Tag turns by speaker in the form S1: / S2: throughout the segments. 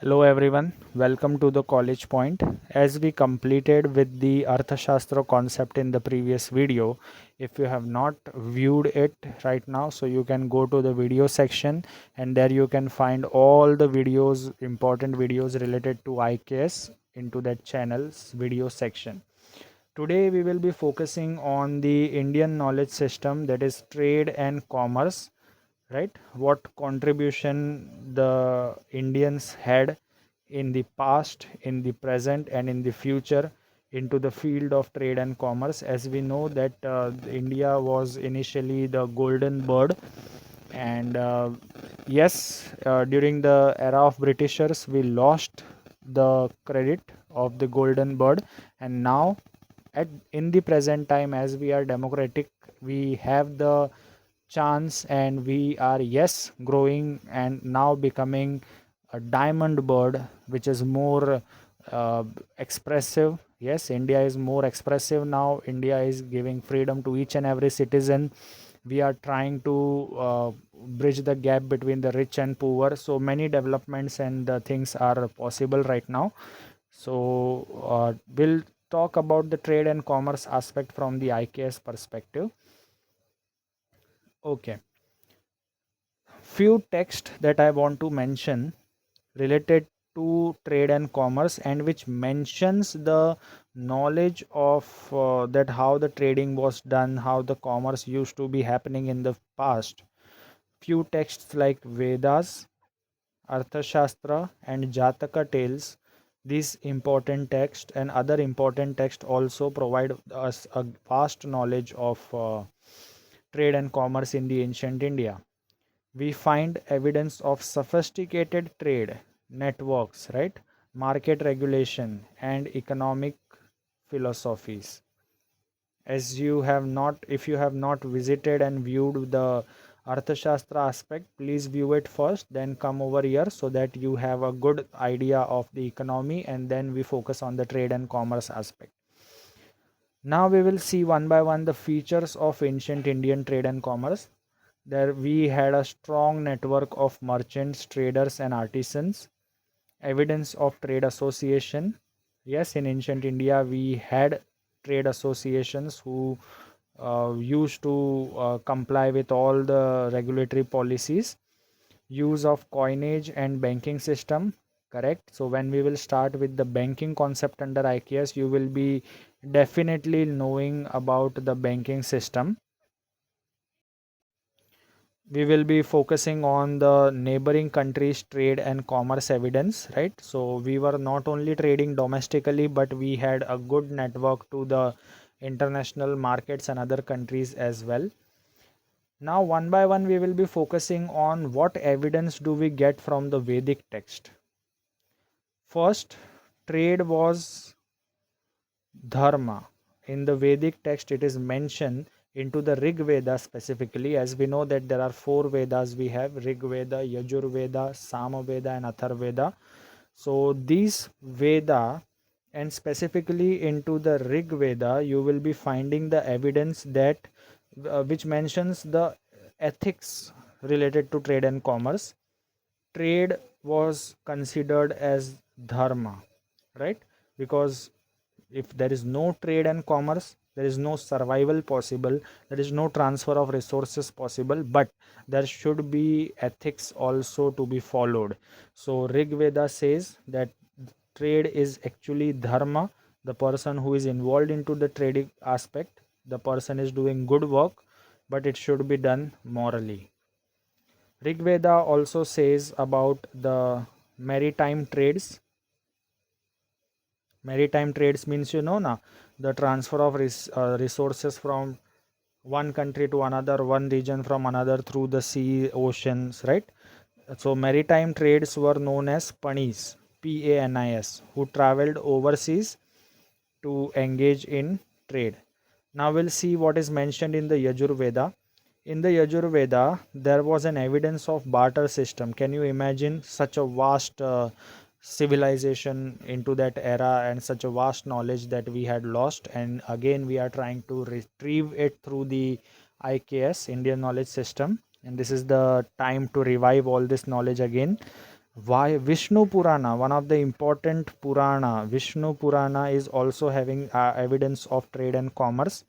S1: Hello everyone, welcome to the College Point. As we completed with the Arthashastra concept in the previous video, if you have not viewed it right now, so you can go to the video section and there you can find all the videos, important videos related to IKS into that channel's video section. Today we will be focusing on the Indian knowledge system, that is trade and commerce, right? What contribution the Indians had in the past, in the present, and in the future into the field of trade and commerce. As we know that India was initially the golden bird, and yes, during the era of Britishers, we lost the credit of the golden bird, and now at in the present time, as we are democratic, we have the chance and we are, yes, growing and now becoming a diamond bird, which is more expressive. Yes, India is more expressive now. India is giving freedom to each and every citizen. We are trying to bridge the gap between the rich and poor, so many developments and things are possible right now. So we'll talk about the trade and commerce aspect from the IKS perspective. Okay, few text that I want to mention related to trade and commerce, and which mentions the knowledge of that how the trading was done, how the commerce used to be happening in the past. Few texts like Vedas, Arthashastra, and Jataka tales. These important text and other important text also provide us a vast knowledge of trade and commerce in the ancient India. We find evidence of sophisticated trade networks, right? Market regulation and economic philosophies. As you have not, if you have not visited and viewed the Arthashastra aspect, please view it first, then come over here so that you have a good idea of the economy, and then we focus on the trade and commerce aspect. Now we will see one by one the features of ancient Indian trade and commerce. There we had a strong network of merchants, traders, and artisans. Evidence of trade association. Yes, in ancient India, we had trade associations who used to comply with all the regulatory policies. Use of coinage and banking system. Correct. So when we will start with the banking concept under IKS, you will be definitely knowing about the banking system. We will be focusing on the neighboring countries trade and commerce evidence, right? So we were not only trading domestically, but we had a good network to the international markets and other countries as well. Now one by one we will be focusing on what evidence do we get from the Vedic text. First, trade was dharma. In the Vedic text, it is mentioned into the Rig Veda specifically. As we know that there are four Vedas we have: Rig Veda, Yajur Veda, Sama Veda, and Athar Veda. So these Veda, and specifically into the Rig Veda, you will be finding the evidence that which mentions the ethics related to trade and commerce. Trade was considered as dharma, right? Because if there is no trade and commerce, there is no survival possible, there is no transfer of resources possible, but there should be ethics also to be followed. So Rig Veda says that trade is actually dharma. The person who is involved into the trading aspect, the person is doing good work, but it should be done morally. Rig Veda also says about the maritime trades. Maritime trades means, you know, na, the transfer of resources from one country to another, one region from another through the sea, oceans, right? So maritime trades were known as panis, Panis, who traveled overseas to engage in trade. Now we'll see what is mentioned in the Yajur Veda. In the Yajur Veda, there was an evidence of barter system. Can you imagine such a vast civilization into that era and such a vast knowledge that we had lost? And again, we are trying to retrieve it through the IKS, Indian Knowledge System. And this is the time to revive all this knowledge again. Why Vishnu Purana, one of the important Purana, Vishnu Purana is also having evidence of trade and commerce.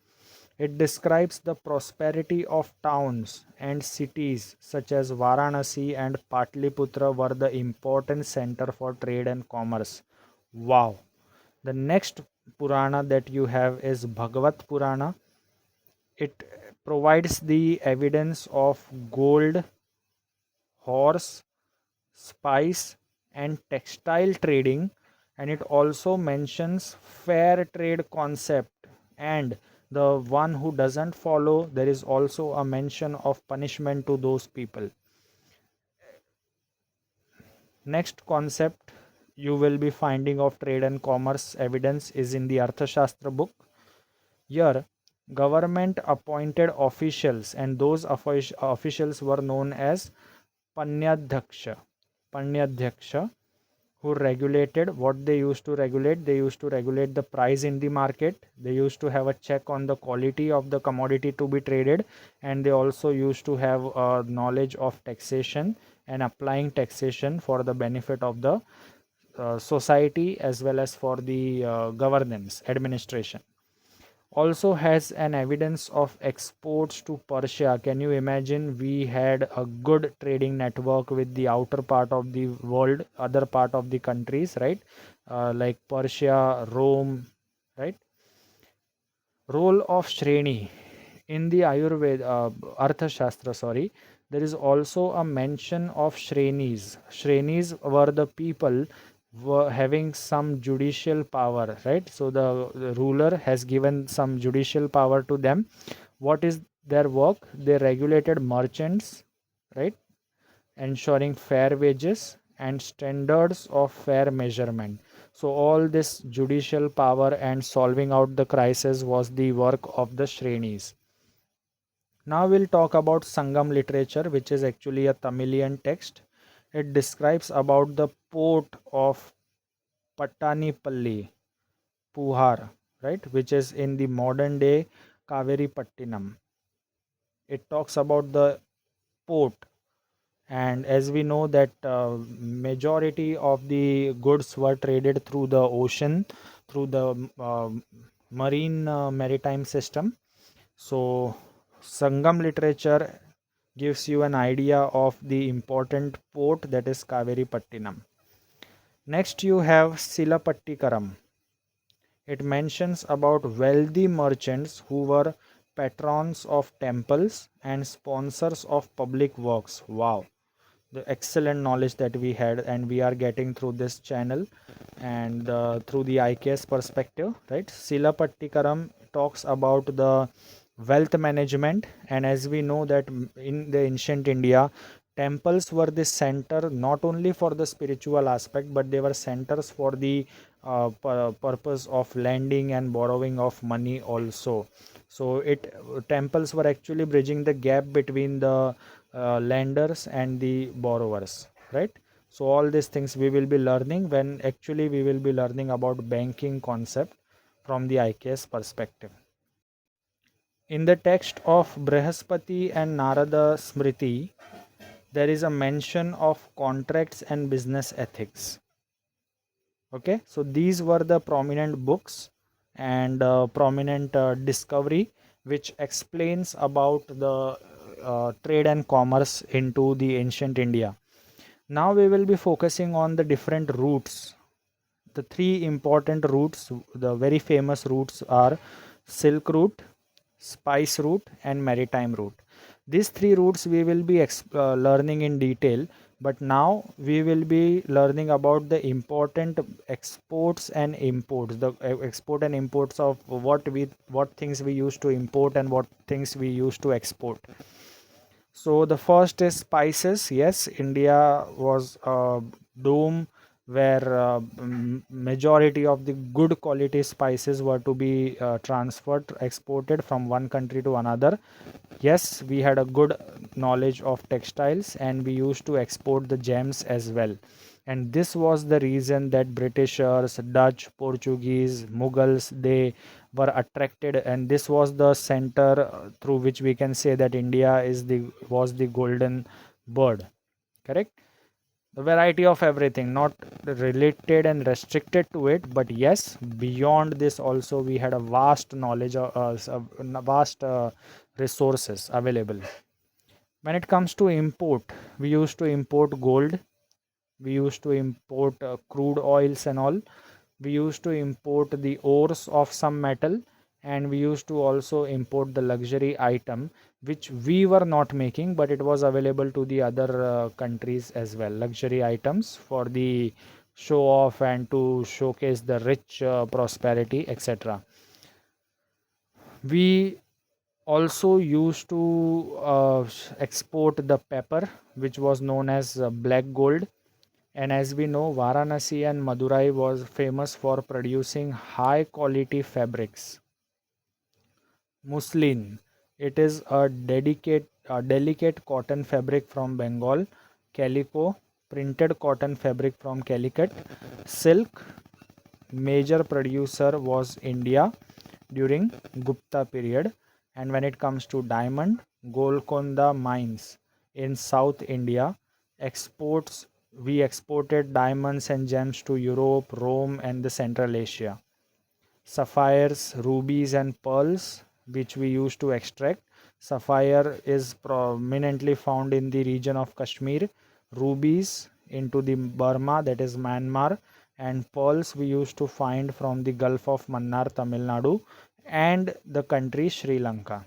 S1: It describes the prosperity of towns and cities such as Varanasi and Patliputra were the important center for trade and commerce. Wow. The next Purana that you have is Bhagavat Purana. It provides the evidence of gold, horse, spice, and textile trading, and it also mentions fair trade concept, and the one who doesn't follow, there is also a mention of punishment to those people. Next concept you will be finding of trade and commerce evidence is in the Arthashastra book. Here, government appointed officials, and those officials were known as Panyadhyaksha. Panyadhyaksha, who regulated what they used to regulate. They used to regulate the price in the market. They used to have a check on the quality of the commodity to be traded, and they also used to have knowledge of taxation and applying taxation for the benefit of the society as well as for the governance administration. Also has an evidence of exports to Persia. Can you imagine? We had a good trading network with the outer part of the world, other part of the countries, right? Like Persia, Rome, right? Role of Shreni in the Ayurveda, Arthashastra, sorry, there is also a mention of Shrenis. Shrenis were the people were having some judicial power, right? So the ruler has given some judicial power to them. What is their work? They regulated merchants, right? Ensuring fair wages and standards of fair measurement. So, all this judicial power and solving out the crisis was the work of the Shrenis. Now, we'll talk about Sangam literature, which is actually a Tamilian text. It describes about the port of Pattanipalli, Puhar, right, which is in the modern day Kaveri Pattinam. It talks about the port, and as we know that majority of the goods were traded through the ocean, through the marine maritime system. So Sangam literature gives you an idea of the important port, that is Kaveri Pattinam. Next you have Silapattikaram. It mentions about wealthy merchants who were patrons of temples and sponsors of public works. Wow, the excellent knowledge that we had and we are getting through this channel and through the IKS perspective, right? Silapattikaram talks about the wealth management, and as we know that in the ancient India, temples were the center not only for the spiritual aspect, but they were centers for the purpose of lending and borrowing of money also. So it temples were actually bridging the gap between the lenders and the borrowers, right? So all these things we will be learning when actually we will be learning about banking concept from the IKS perspective. In the text of Brihaspati and Narada Smriti, there is a mention of contracts and business ethics. Okay, so these were the prominent books and prominent discovery which explains about the trade and commerce into the ancient India. Now we will be focusing on the different routes. The three important routes, the very famous routes are Silk Route, Spice Route, and Maritime Route. These three routes we will be learning in detail, but now we will be learning about the important exports and imports, the export and imports of what things we used to import and what things we used to export. So the first is spices. Yes, India was a dome where majority of the good quality spices were to be transferred, exported from one country to another. Yes, we had a good knowledge of textiles and we used to export the gems as well. And this was the reason that Britishers, Dutch, Portuguese, Mughals, they were attracted, and this was the center through which we can say that India is the was the golden bird. Correct. the variety of everything, not related and restricted to it, but yes, beyond this also we had a vast knowledge of vast resources available. When it comes to import, we used to import gold, we used to import crude oils and all, we used to import the ores of some metal, and we used to also import the luxury item which we were not making, but it was available to the other countries as well, luxury items for the show off and to showcase the rich prosperity, etc. We also used to export the pepper, which was known as black gold. And as we know, Varanasi and Madurai was famous for producing high quality fabrics. Muslin, it is a delicate cotton fabric from Bengal. Calico, printed cotton fabric from Calicut. Silk, major producer was India during Gupta period. And when it comes to diamond, Golconda mines in South India exports, we exported diamonds and gems to Europe, Rome, and the Central Asia. Sapphires, rubies, and pearls, which we used to extract. Sapphire is prominently found in the region of Kashmir, rubies into the Burma, that is Myanmar, and pearls we used to find from the Gulf of Mannar, Tamil Nadu, and the country Sri Lanka.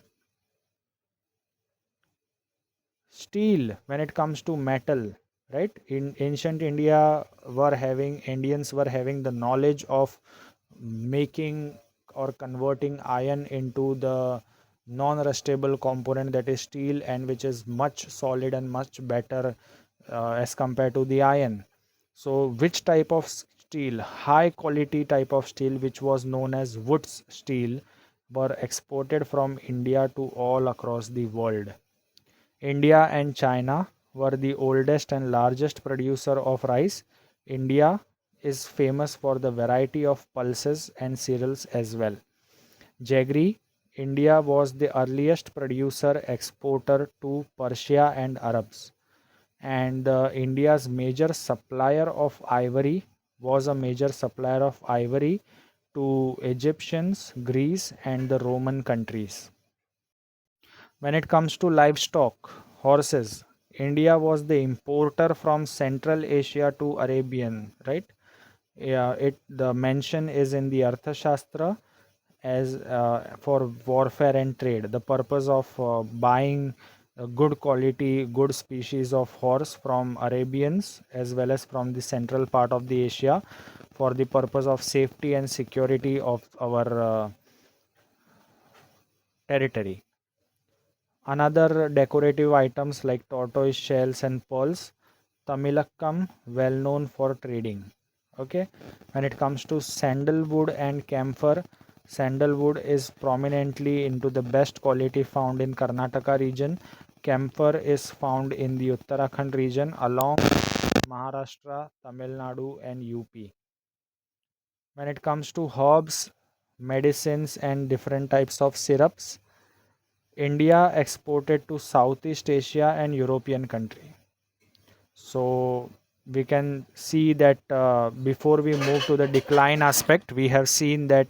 S1: Steel, when it comes to metal, right, in ancient India, were having Indians were having the knowledge of making or converting iron into the non-rustable component, that is steel, and which is much solid and much better as compared to the iron. So which type of steel, high quality type of steel, which was known as woods steel, were exported from India to all across the world. India and China were the oldest and largest producer of rice. India is famous for the variety of pulses and cereals as well. Jaggery, India was the earliest producer exporter to Persia and Arabs. And India's major supplier of ivory was a major supplier of ivory to Egyptians, Greece, and the Roman countries. When it comes to livestock, horses, India was the importer from Central Asia to Arabian, right? Yeah, it the mention is in the Arthashastra as for warfare and trade. The purpose of buying a good quality, good species of horse from Arabians as well as from the central part of the Asia for the purpose of safety and security of our territory. Another decorative items like tortoise shells and pearls. Tamilakam, well known for trading. Okay, when it comes to sandalwood and camphor, sandalwood is prominently into the best quality found in Karnataka region. Camphor is found in the Uttarakhand region along Maharashtra, Tamil Nadu, and UP. When it comes to herbs, medicines, and different types of syrups, India exported to Southeast Asia and European country. So we can see that before we move to the decline aspect, we have seen that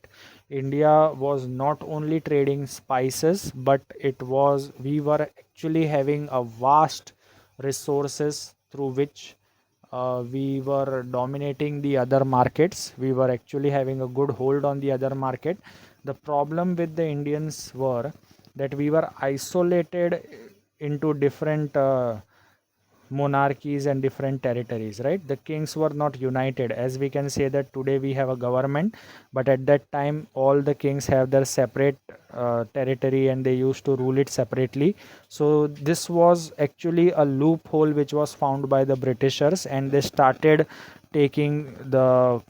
S1: India was not only trading spices, but we were actually having a vast resources through which we were dominating the other markets. We were actually having a good hold on the other market. The problem with the Indians were that we were isolated into different monarchies and different territories, right? The kings were not united. As we can say that today we have a government, but at that time all the kings have their separate territory and they used to rule it separately. So this was actually a loophole which was found by the Britishers, and they started taking the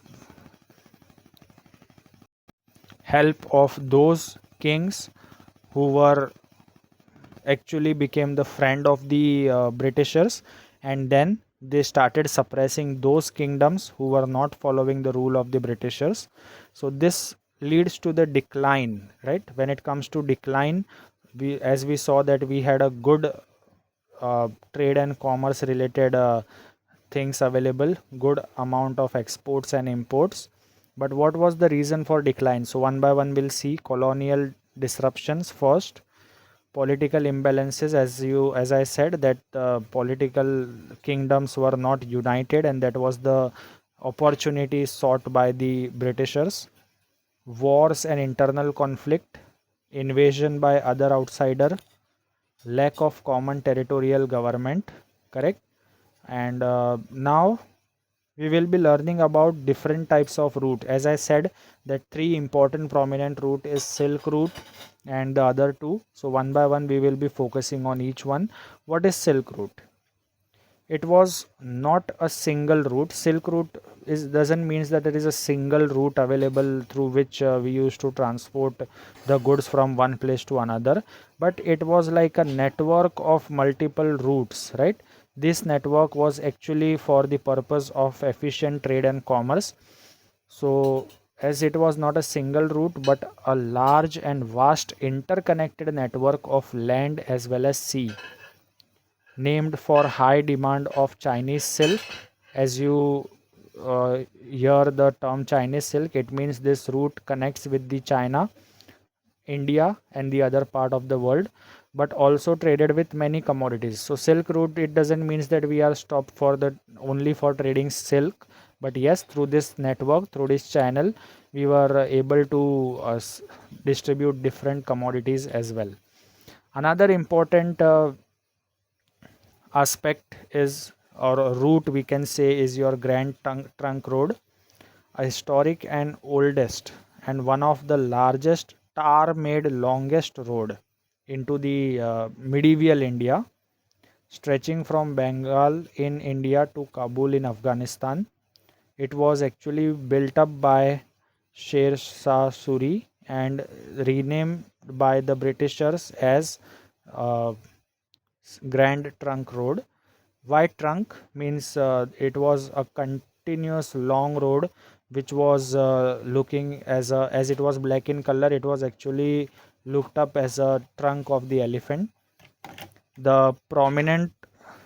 S1: help of those kings who were actually became the friend of the Britishers, and then they started suppressing those kingdoms who were not following the rule of the Britishers. So this leads to the decline, right? When it comes to decline, as we saw that we had a good trade and commerce related things available, good amount of exports and imports. But what was the reason for decline? So one by one we'll see. Colonial disruptions first, political imbalances, as I said, that political kingdoms were not united, and that was the opportunity sought by the Britishers. Wars and internal conflict, invasion by other outsider, lack of common territorial government, correct? And now we will be learning about different types of route. As I said, that three important prominent route is Silk route and the other two. So one by one we will be focusing on each one. What is Silk route? It was not a single route. Silk route is doesn't means that there is a single route available through which we used to transport the goods from one place to another, but it was like a network of multiple routes, right? This network was actually for the purpose of efficient trade and commerce. So as it was not a single route but a large and vast interconnected network of land as well as sea, named for high demand of Chinese silk. As you hear the term Chinese silk, it means this route connects with the China, India, and the other part of the world, but also traded with many commodities. So Silk Route, it doesn't mean that we are stopped for the only for trading silk, but yes, through this network, through this channel, we were able to distribute different commodities as well. Another important aspect is, or a route we can say, is your Trunk Road, a historic and oldest and one of the largest tar made longest road into the medieval India, stretching from Bengal in India to Kabul in Afghanistan. It was actually built up by Sher Shah Suri and renamed by the Britishers as uh, Grand Trunk Road. White trunk means it was a continuous long road which was looking as it was black in color. It was actually looked up as a trunk of the elephant. The prominent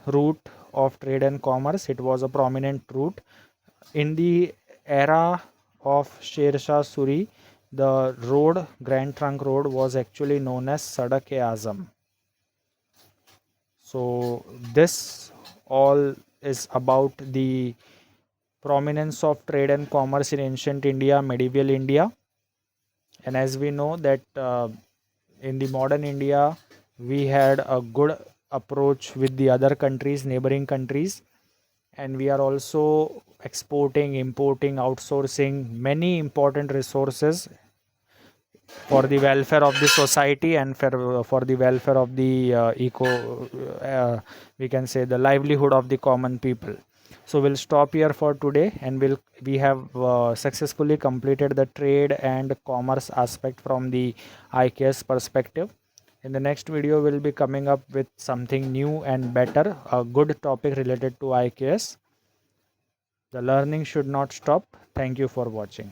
S1: route of trade and commerce. It was a prominent route in the era of Sher Shah Suri. The road, Grand Trunk Road, was actually known as Sadak-e-Azam. So this all is about the prominence of trade and commerce in ancient India, medieval India. And as we know that in the modern India, we had a good approach with the other countries, neighboring countries, and we are also exporting, importing, outsourcing many important resources for the welfare of the society and for the welfare of the we can say the livelihood of the common people. So we'll stop here for today, and we have successfully completed the trade and commerce aspect from the IKS perspective. In the next video we'll be coming up with something new and better, a good topic related to IKS. The learning should not stop. Thank you for watching.